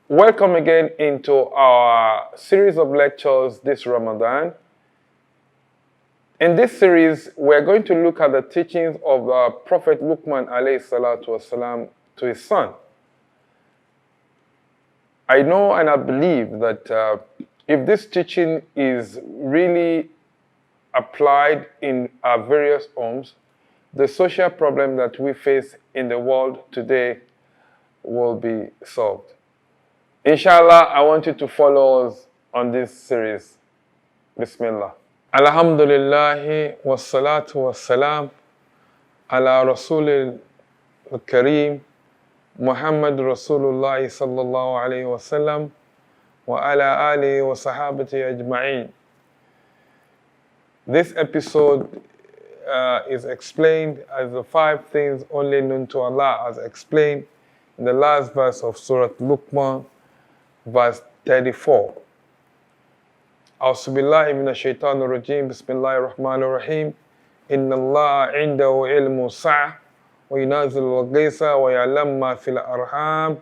Welcome again into our series of lectures this Ramadan. In this series, we're going to look at the teachings of Prophet Luqman alayhi salatu wasalam to his son. I know and I believe that if this teaching is really applied in our various homes, the social problem that we face in the world today will be solved. Inshallah, I want you to follow us on this series. Bismillah. Alhamdulillah wassalatu wassalam ala Rasulil Kareem Muhammad Rasulullah sallallahu alayhi wasallam wa ala alihi wa sahabati ajma'in. This episode is explained as the 5 things only known to Allah, as explained in the last verse of Surah Luqman, verse 34. A'udzubillahi minash shaitanir rajim. Bismillahir rahmanir rahim. Inna Allah 'indahu ilmu sa'ah wa yunazzilu al-ghaytha wa ya'lamu ma fil arham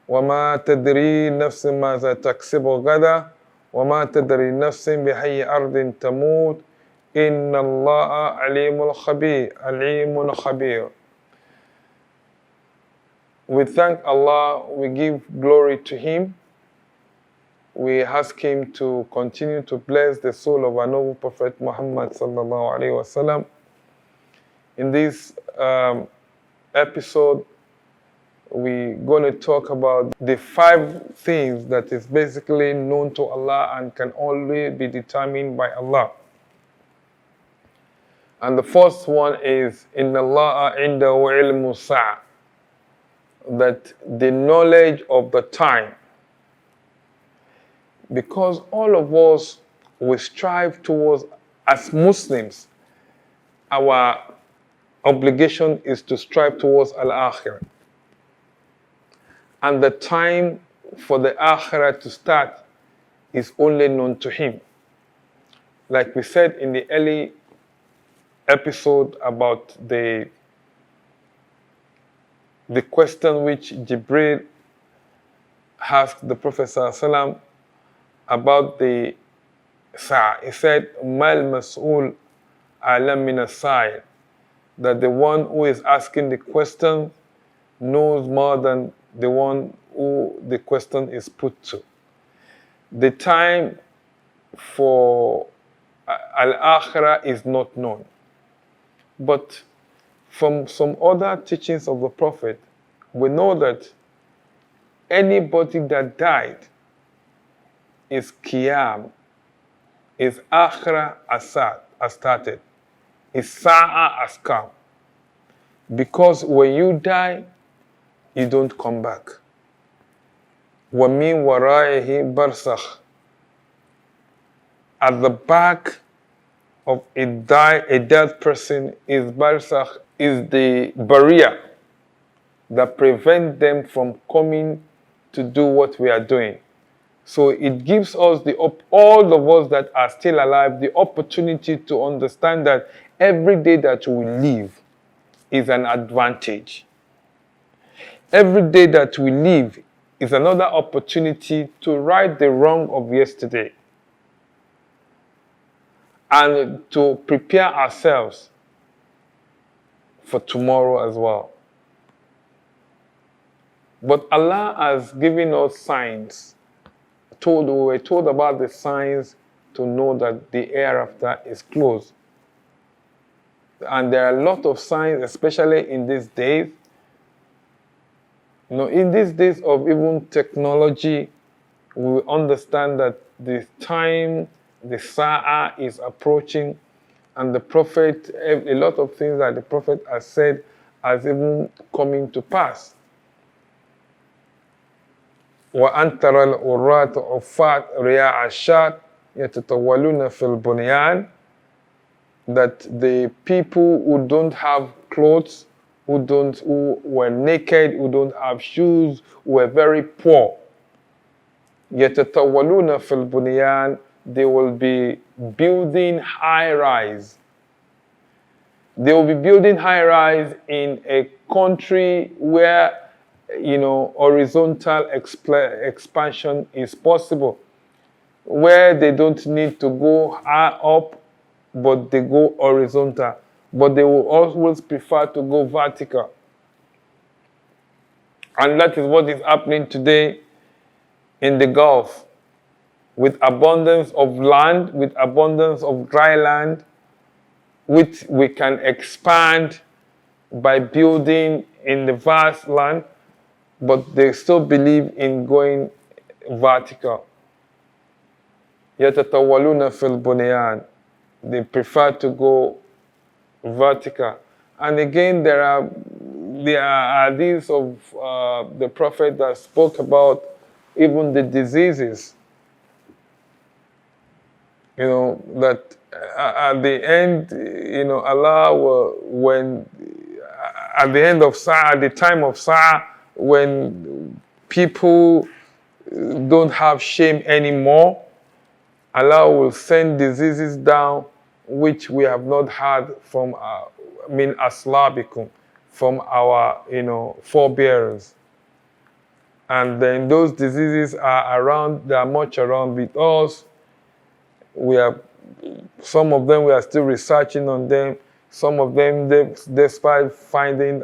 wa ma tadri nafsun ma za taksibu ghadan wa ma tadri nafsun bi ayyi ardin tamut. Inna Allah alimun khabir. We thank Allah, we give glory to Him. We ask Him to continue to bless the soul of our noble Prophet Muhammad sallallahu alaihi wasallam. In this episode, we're going to talk about the 5 things that is basically known to Allah and can only be determined by Allah. And the first one is Inna Allah indahu ilmu sa'ah, that the knowledge of the time. Because all of us, we strive towards, as Muslims, our obligation is to strive towards Al-Akhirah. And the time for the Akhirah to start is only known to Him. Like we said in the early episode about the question which Jibril asked the Prophet ﷺ about the Sa'ah. He said, Mal mas'ul alam min as-sa'il, that the one who is asking the question knows more than the one who the question is put to. The time for Al-Akhirah is not known. But from some other teachings of the Prophet, we know that anybody that died, is Qiyam, is Akhirah has started, is Sa'ah has come. Because when you die, you don't come back. وَمِن وَرَائِهِ بَرْزَخٌ. At the back of a dead person is barzakh, is the barrier that prevents them from coming to do what we are doing. So it gives us, all of us that are still alive, the opportunity to understand that every day that we live is an advantage. Every day that we live is another opportunity to right the wrong of yesterday and to prepare ourselves for tomorrow as well. But Allah has given us signs. We were told about the signs to know that the hereafter is close. And there are a lot of signs, especially in these days. In these days of even technology, we understand that the time, the Sa'ah is approaching, and the Prophet, a lot of things that the Prophet has said has even coming to pass. وَأَنْ تَرَى الْعُرَّاةَ عُفَّاةَ رِيَاءَ الشَّاةِ يَتَطَوَّلُونَ فِي الْبُنْيَانِ, that the people who don't have clothes, who were naked, who don't have shoes, who were very poor, يَتَطَوَّلُونَ فِي الْبُنْيَانِ, they will be building high-rise. They will be building high-rise in a country where horizontal expansion is possible, where they don't need to go up, but they go horizontal. But they will always prefer to go vertical. And that is what is happening today in the Gulf, with abundance of land, with abundance of dry land, which we can expand by building in the vast land, but they still believe in going vertical. يَتَطَوَّلُونَ فِي الْبُنْيَانِ. They prefer to go vertical. And again, there are hadiths of the Prophet that spoke about even the diseases. That at the end, Allah will, at the end of Sa'ah, at the time of Sa'ah, when people don't have shame anymore, Allah will send diseases down which we have not had from aslabikum, from our forebearers. And then those diseases are around, they are much around with us. Some of them we are still researching on them. Some of them, despite finding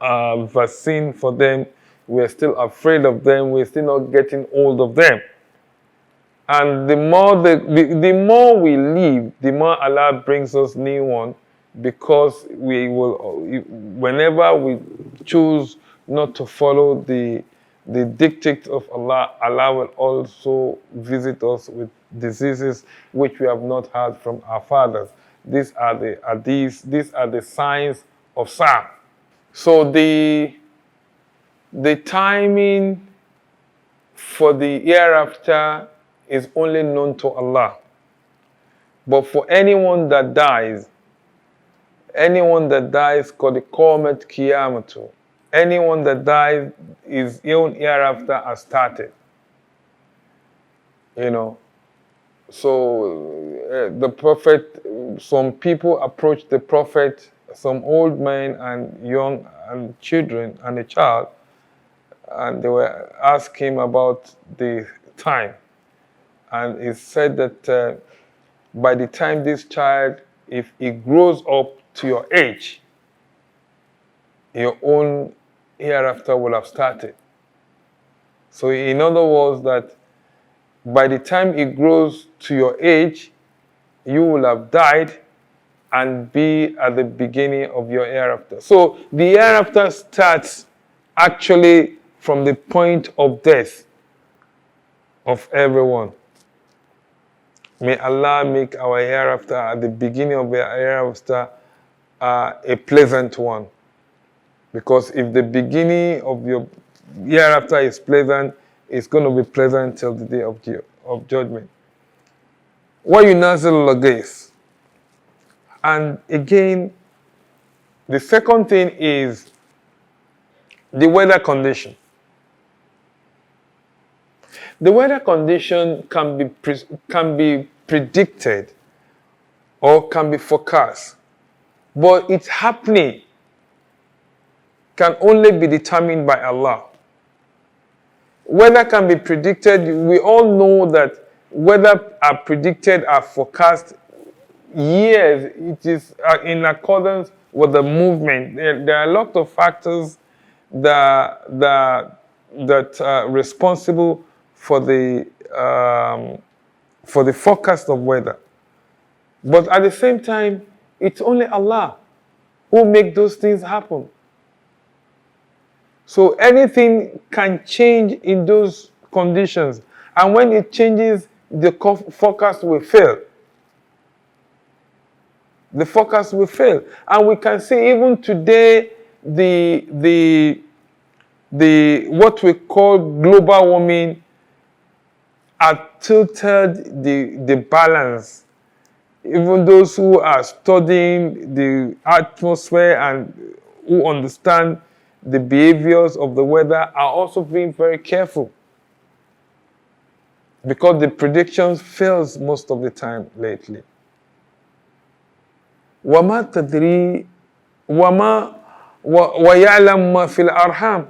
a vaccine for them, we're still afraid of them. We're still not getting hold of them. And the more we live, the more Allah brings us new one, because whenever we choose not to follow the dictate of Allah, Allah will also visit us with diseases which we have not had from our fathers. These are the signs of Sa'ah. So the timing for the hereafter is only known to Allah. But for anyone that dies, qad qamat qiyamatu. Anyone that dies, his own hereafter has started. So the Prophet, some people approached the Prophet, some old men and young and children and a child, and they were asking him about the time. And he said that by the time this child, if he grows up to your age, your own hereafter will have started. So in other words, that by the time he grows to your age, you will have died and be at the beginning of your hereafter. So the hereafter starts actually from the point of death of everyone. May Allah make our hereafter at the beginning of the hereafter a pleasant one. Because if the beginning of your hereafter is pleasant, it's going to be pleasant till the day of judgment. وَيُنَازِلُ الْغَيْثِ. And again, the second thing is the weather condition. The weather condition can be predicted or can be forecast, but its happening can only be determined by Allah. Weather can be predicted. We all know that weather are predicted, are forecast years. It is in accordance with the movement. There are a lot of factors that are responsible for the forecast of weather. But at the same time, it's only Allah who makes those things happen. So anything can change in those conditions. And when it changes, the forecast will fail. The forecast will fail. And we can see even today, the what we call global warming are tilted the balance. Even those who are studying the atmosphere and who understand the behaviors of the weather are also being very careful, because the predictions fails most of the time lately. وَمَا وَيَعْلَمْ مَا فِي الْأَرْحَامِ.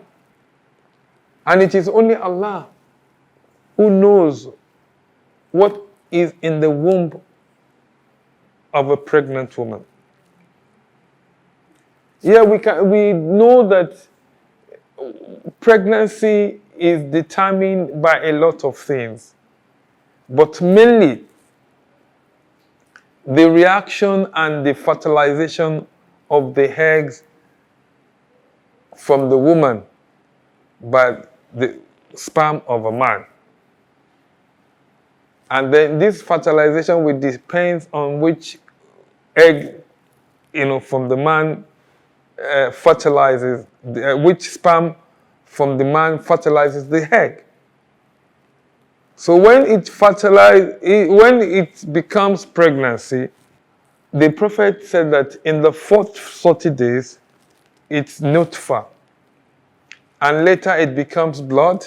And it is only Allah who knows what is in the womb of a pregnant woman. Yeah, we know that pregnancy is determined by a lot of things, but mainly the reaction and the fertilization of the eggs from the woman by the sperm of a man. And then this fertilization will depend on which egg, from the man fertilizes, which sperm from the man fertilizes the egg. So when when it becomes pregnancy, the Prophet said that in the 40 days, it's nutfa. And later it becomes blood,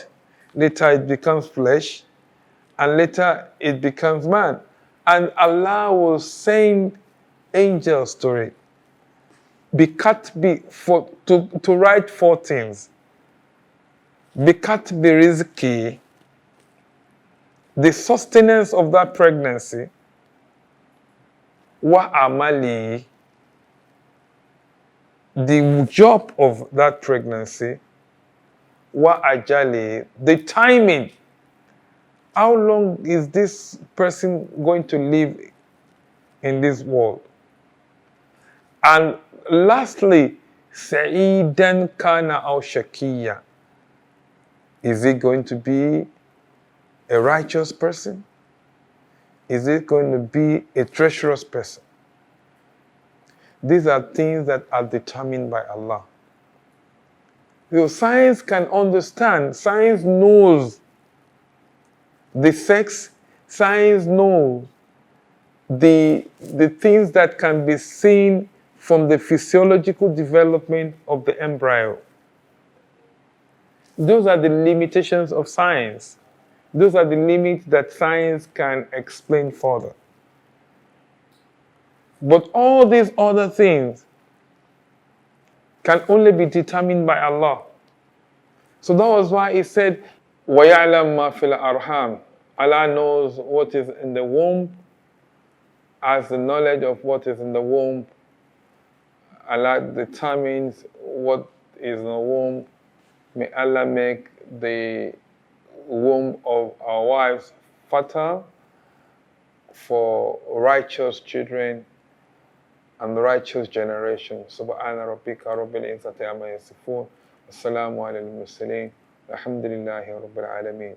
later it becomes flesh, and later it becomes man. And Allah will send angels to it. To write 4 things. Bikat birizki, the sustenance of that pregnancy. Wa amali, the job of that pregnancy. Wa ajali, the timing. How long is this person going to live in this world? And lastly, Sa'idan kana aw shakiya. Is it going to be a righteous person? Is it going to be a treacherous person? These are things that are determined by Allah. So science can understand, science knows the sex, science knows the things that can be seen from the physiological development of the embryo. Those are the limitations of science. Those are the limits that science can explain further. But all these other things can only be determined by Allah. So that was why he said, وَيَعْلَمْ مَا فِي الْأَرْحَامِ. Allah knows what is in the womb. As the knowledge of what is in the womb, Allah determines what is in the womb. May Allah make the womb of our wives fertile for righteous children and righteous generation. Subhana rabbika rabbil izzati amma yasifun. Assalamu ala al-mursaleen. Alhamdulillahi rabbil alameen.